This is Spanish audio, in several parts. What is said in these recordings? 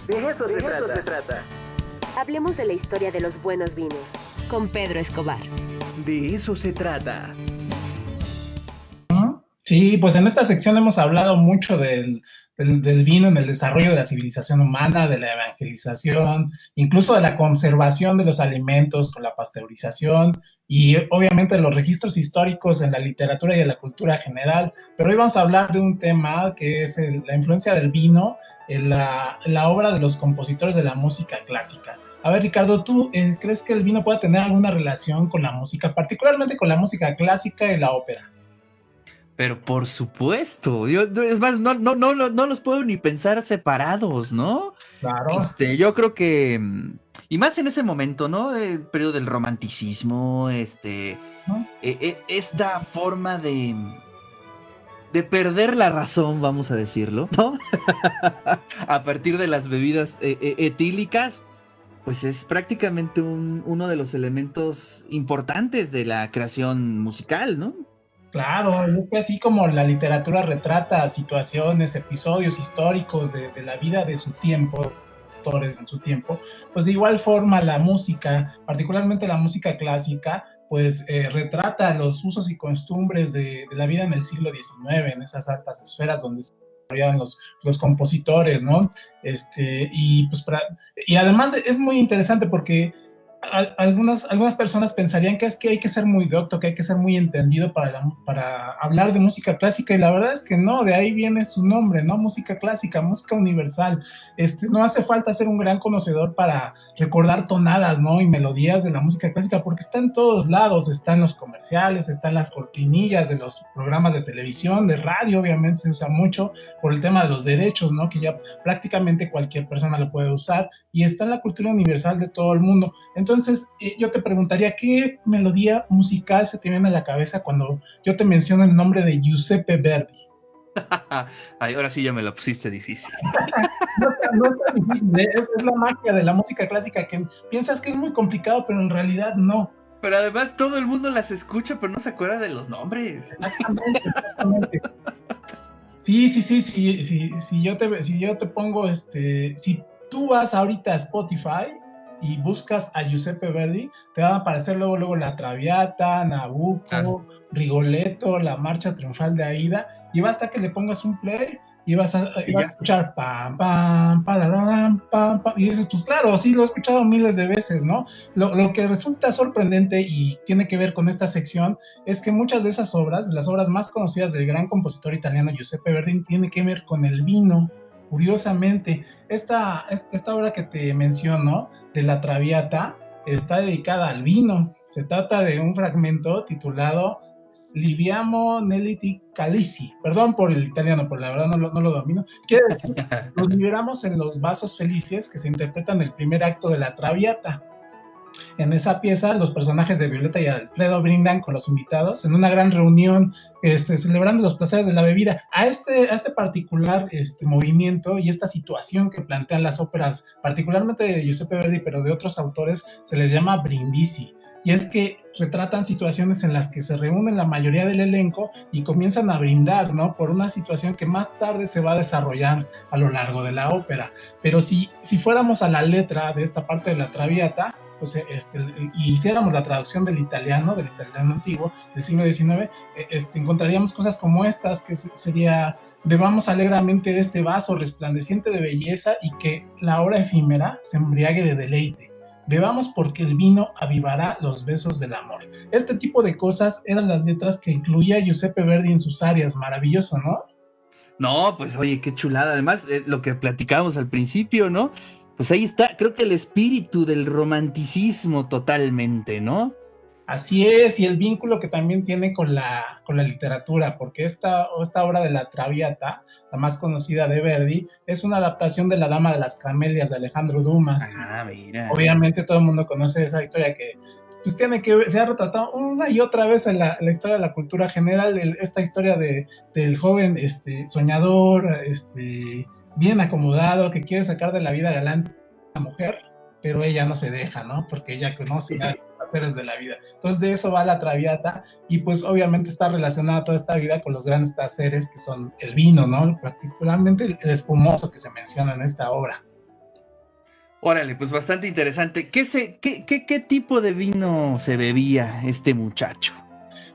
De eso se trata. Hablemos de la historia de los buenos vinos. Con Pedro Escobar. De eso se trata. Sí, pues en esta sección hemos hablado mucho del vino en el desarrollo de la civilización humana, de la evangelización, incluso de la conservación de los alimentos con la pasteurización y obviamente de los registros históricos en la literatura y en la cultura general. Pero hoy vamos a hablar de un tema que es la influencia del vino en la obra de los compositores de la música clásica. A ver, Ricardo, ¿tú crees que el vino pueda tener alguna relación con la música, particularmente con la música clásica y la ópera? Pero por supuesto, es más, no los puedo ni pensar separados, ¿no? Claro. Yo creo que, y más en ese momento, ¿no? El periodo del romanticismo, ¿No? esta forma de perder la razón, vamos a decirlo, ¿no? A partir de las bebidas etílicas, pues es prácticamente uno de los elementos importantes de la creación musical, ¿no? Claro, yo creo que así como la literatura retrata situaciones, episodios históricos de la vida de su tiempo, autores en su tiempo, pues de igual forma la música, particularmente la música clásica, pues retrata los usos y costumbres de la vida en el siglo XIX, en esas altas esferas donde se desarrollaban los compositores, ¿no? Y además es muy interesante porque algunas personas pensarían que es que hay que ser muy docto, que hay que ser muy entendido para hablar de música clásica, y la verdad es que no, de ahí viene su nombre, ¿no? Música clásica, música universal. No hace falta ser un gran conocedor para recordar tonadas, ¿no? Y melodías de la música clásica, porque está en todos lados, está en los comerciales, está en las cortinillas de los programas de televisión, de radio, obviamente se usa mucho por el tema de los derechos, ¿no? Que ya prácticamente cualquier persona lo puede usar, y está en la cultura universal de todo el mundo. Entonces, yo te preguntaría, ¿qué melodía musical se te viene a la cabeza cuando yo te menciono el nombre de Giuseppe Verdi? Ay, ahora sí ya me lo pusiste difícil. No es tan difícil, ¿eh? Es la magia de la música clásica, que piensas que es muy complicado, pero en realidad no. Pero además todo el mundo las escucha, pero no se acuerda de los nombres. Exactamente. Sí. Si yo te pongo, si tú vas ahorita a Spotify y buscas a Giuseppe Verdi, te van a aparecer luego La Traviata, Nabucco, Rigoletto, la Marcha Triunfal de Aida, y basta que le pongas un play y vas a escuchar pam, pam, pararam, pam, pam, y dices, pues claro, sí, lo he escuchado miles de veces, ¿no? Lo que resulta sorprendente y tiene que ver con esta sección es que muchas de esas obras, las obras más conocidas del gran compositor italiano Giuseppe Verdi, tiene que ver con el vino. Curiosamente, esta obra que te menciono, de La Traviata, está dedicada al vino. Se trata de un fragmento titulado Liviamo Neliti Calici. Perdón por el italiano, por la verdad no lo domino. Quiere decir, nos liberamos en los vasos felices, que se interpretan en el primer acto de La Traviata. En esa pieza, los personajes de Violeta y Alfredo brindan con los invitados en una gran reunión, celebrando los placeres de la bebida. A este particular movimiento y esta situación que plantean las óperas, particularmente de Giuseppe Verdi, pero de otros autores, se les llama brindisi. Y es que retratan situaciones en las que se reúnen la mayoría del elenco y comienzan a brindar, ¿no? Por una situación que más tarde se va a desarrollar a lo largo de la ópera. Pero si fuéramos a la letra de esta parte de La Traviata, pues, y hiciéramos la traducción del italiano antiguo, del siglo XIX, encontraríamos cosas como estas, que sería: bebamos alegremente de este vaso resplandeciente de belleza y que la hora efímera se embriague de deleite. Bebamos porque el vino avivará los besos del amor. Este tipo de cosas eran las letras que incluía Giuseppe Verdi en sus arias. Maravilloso, ¿no? No, pues oye, qué chulada. Además, lo que platicábamos al principio, ¿no? Pues ahí está, creo que el espíritu del romanticismo totalmente, ¿no? Así es, y el vínculo que también tiene con la literatura, porque esta obra de La Traviata, la más conocida de Verdi, es una adaptación de La Dama de las Camelias de Alejandro Dumas. Ah, mira. Obviamente todo el mundo conoce esa historia que pues se ha retratado una y otra vez en la historia de la cultura general, esta historia del joven soñador, bien acomodado, que quiere sacar de la vida galante a la mujer, pero ella no se deja, ¿no? Porque ella conoce a los placeres de la vida. Entonces de eso va La Traviata, y pues obviamente está relacionada toda esta vida con los grandes placeres que son el vino, ¿no? Particularmente el espumoso que se menciona en esta obra. Órale, pues bastante interesante. ¿Qué tipo de vino se bebía este muchacho?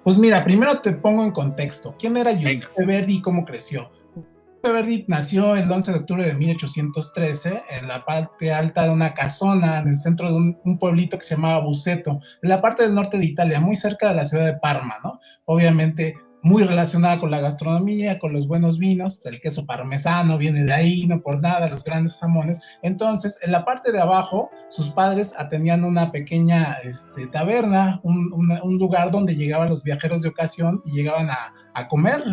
Pues mira, primero te pongo en contexto. ¿Quién era Venga. Giuseppe Verdi y cómo creció? Giuseppe Verdi nació el 11 de octubre de 1813 en la parte alta de una casona en el centro de un pueblito que se llamaba Buceto, en la parte del norte de Italia, muy cerca de la ciudad de Parma, ¿no? Obviamente muy relacionada con la gastronomía, con los buenos vinos, el queso parmesano viene de ahí, no por nada, los grandes jamones. Entonces, en la parte de abajo, sus padres atendían una pequeña taberna, un lugar donde llegaban los viajeros de ocasión y llegaban a comer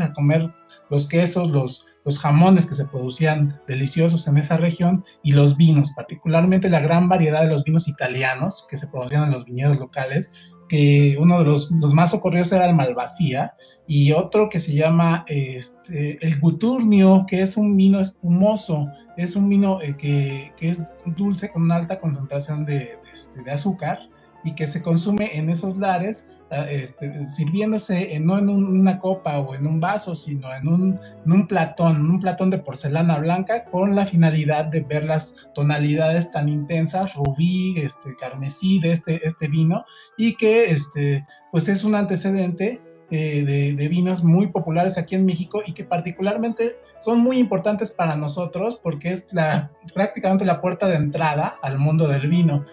los quesos, los jamones que se producían deliciosos en esa región y los vinos, particularmente la gran variedad de los vinos italianos que se producían en los viñedos locales, que uno de los más ocurridos era el Malvasía y otro que se llama el Guturnio, que es un vino espumoso, es un vino que es dulce con una alta concentración de azúcar y que se consume en esos lares sirviéndose no en una copa o en un vaso, sino en un platón de porcelana blanca con la finalidad de ver las tonalidades tan intensas, rubí, carmesí de este vino y que pues es un antecedente de vinos muy populares aquí en México y que particularmente son muy importantes para nosotros porque es prácticamente la puerta de entrada al mundo del vino.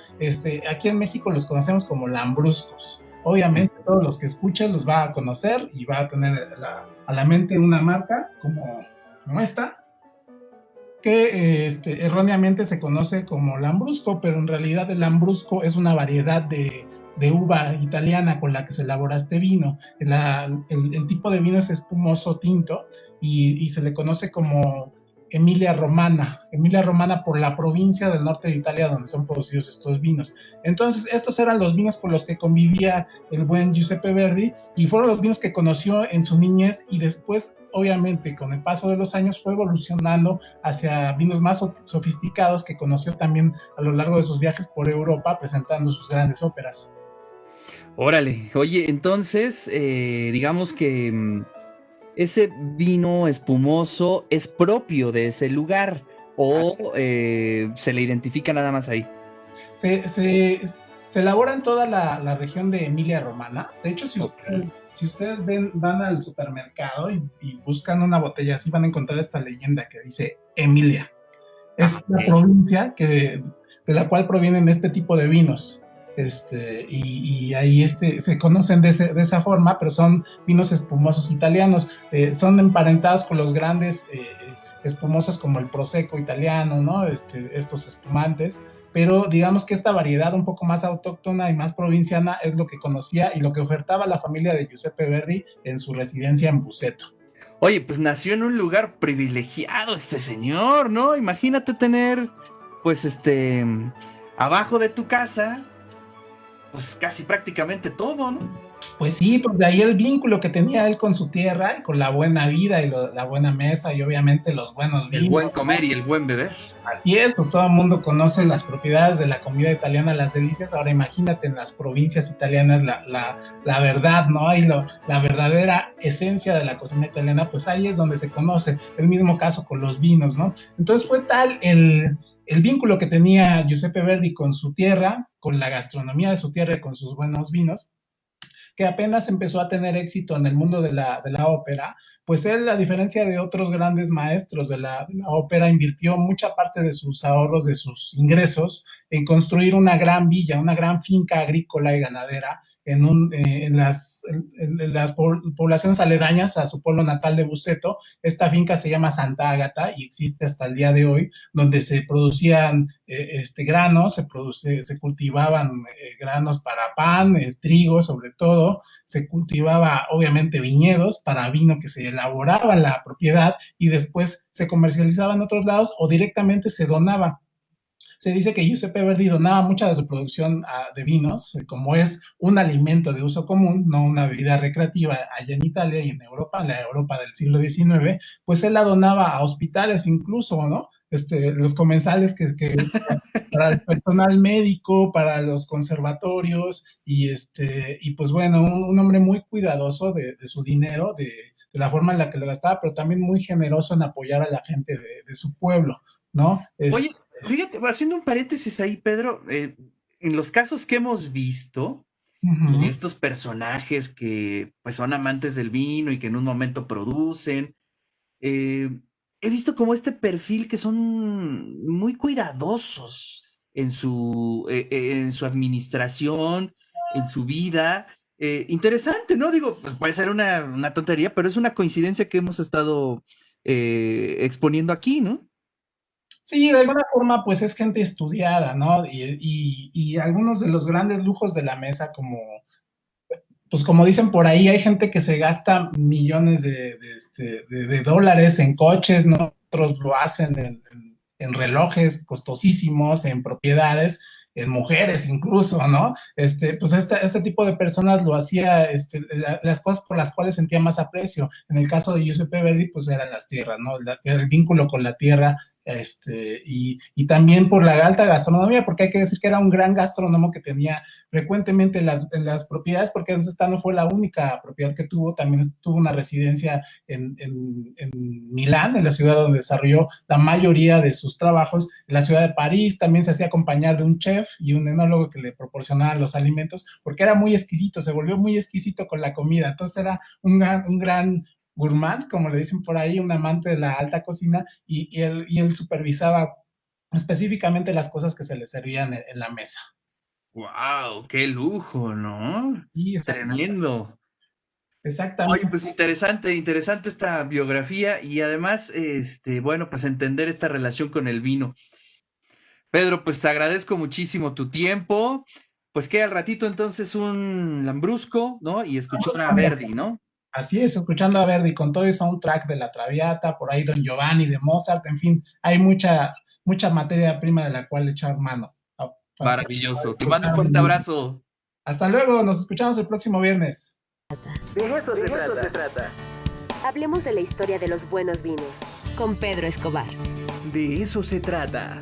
Aquí en México los conocemos como lambruscos. Obviamente todos los que escuchen los va a conocer y va a tener a la mente una marca como esta, que erróneamente se conoce como lambrusco, pero en realidad el lambrusco es una variedad de uva italiana con la que se elabora este vino. El tipo de vino es espumoso tinto y se le conoce como Emilia Romana por la provincia del norte de Italia donde son producidos estos vinos. Entonces, estos eran los vinos con los que convivía el buen Giuseppe Verdi y fueron los vinos que conoció en su niñez y después, obviamente, con el paso de los años fue evolucionando hacia vinos más sofisticados que conoció también a lo largo de sus viajes por Europa presentando sus grandes óperas. Órale, oye, entonces, digamos que ese vino espumoso es propio de ese lugar o se le identifica nada más ahí. Se elabora en toda la región de Emilia Romana. De hecho, si ustedes van al supermercado y buscan una botella así, van a encontrar esta leyenda que dice Emilia. Es la provincia de la cual provienen este tipo de vinos. Y ahí se conocen de esa forma, pero son vinos espumosos italianos, son emparentados con los grandes espumosos como el Prosecco italiano, ¿no? Estos espumantes, pero digamos que esta variedad un poco más autóctona y más provinciana es lo que conocía y lo que ofertaba la familia de Giuseppe Verdi en su residencia en Buceto. Oye, pues nació en un lugar privilegiado este señor, ¿no? Imagínate tener, pues, abajo de tu casa, pues casi prácticamente todo, ¿no? Pues sí, pues de ahí el vínculo que tenía él con su tierra y con la buena vida y la buena mesa y obviamente los buenos vinos. El buen comer y el buen beber. Así es, pues todo el mundo conoce las propiedades de la comida italiana, las delicias. Ahora imagínate en las provincias italianas la verdad, ¿no? Y la verdadera esencia de la cocina italiana, pues ahí es donde se conoce. El mismo caso con los vinos, ¿no? Entonces fue tal el vínculo que tenía Giuseppe Verdi con su tierra, con la gastronomía de su tierra y con sus buenos vinos, que apenas empezó a tener éxito en el mundo de la ópera, pues él, a diferencia de otros grandes maestros de la ópera, invirtió mucha parte de sus ahorros, de sus ingresos, en construir una gran villa, una gran finca agrícola y ganadera, en las poblaciones aledañas a su pueblo natal de Buceto. Esta finca se llama Santa Ágata y existe hasta el día de hoy, donde se producían granos, se cultivaban granos para pan, trigo sobre todo, se cultivaba obviamente viñedos para vino que se elaboraba en la propiedad y después se comercializaba en otros lados o directamente se donaba. Se dice que Giuseppe Verdi donaba mucha de su producción de vinos, como es un alimento de uso común, no una bebida recreativa allá en Italia y en Europa, en la Europa del siglo XIX, pues él la donaba a hospitales incluso, ¿no? Los comensales para el personal médico, para los conservatorios, y pues bueno, un hombre muy cuidadoso de su dinero, de la forma en la que lo gastaba, pero también muy generoso en apoyar a la gente de su pueblo, ¿no? Oye, Fíjate, haciendo un paréntesis ahí, Pedro, en los casos que hemos visto, de Ujú. estos personajes que pues son amantes del vino y que en un momento producen, eh, he visto como este perfil que son muy cuidadosos en su administración, en su vida. Interesante, ¿no? Digo, pues puede ser una tontería, pero es una coincidencia que hemos estado exponiendo aquí, ¿no? Sí, de alguna forma, pues es gente estudiada, ¿no? Y algunos de los grandes lujos de la mesa, como, pues como dicen por ahí, hay gente que se gasta millones de dólares en coches, ¿no? Otros lo hacen en relojes costosísimos, en propiedades, en mujeres incluso, ¿no? Pues este tipo de personas lo hacía, las cosas por las cuales sentía más aprecio. En el caso de Giuseppe Verdi, pues eran las tierras, ¿no? El vínculo con la tierra, y también por la alta gastronomía, porque hay que decir que era un gran gastrónomo que tenía frecuentemente en las propiedades, porque esta no fue la única propiedad que tuvo, también tuvo una residencia en Milán, en la ciudad donde desarrolló la mayoría de sus trabajos. En la ciudad de París también se hacía acompañar de un chef y un enólogo que le proporcionaban los alimentos, porque era muy exquisito, se volvió muy exquisito con la comida, entonces era un gran gourmand, como le dicen por ahí, un amante de la alta cocina, y él supervisaba específicamente las cosas que se le servían en la mesa. ¡Wow! ¡Qué lujo! ¿No? Y Tremendo. Oye, exactamente. pues interesante, interesante esta biografía y además, bueno, pues entender esta relación con el vino. Pedro, pues te agradezco muchísimo tu tiempo. Pues queda al ratito entonces un Lambrusco, ¿no? Y escuchar a Verdi, ¿no? Así es, escuchando a Verdi con todo el soundtrack de La Traviata, por ahí Don Giovanni de Mozart, en fin, hay mucha materia prima de la cual echar mano. Para que Maravilloso. Te mando un fuerte abrazo. Hasta luego, nos escuchamos el próximo viernes. De eso se trata. Hablemos de la historia de los buenos vinos. Con Pedro Escobar. De eso se trata.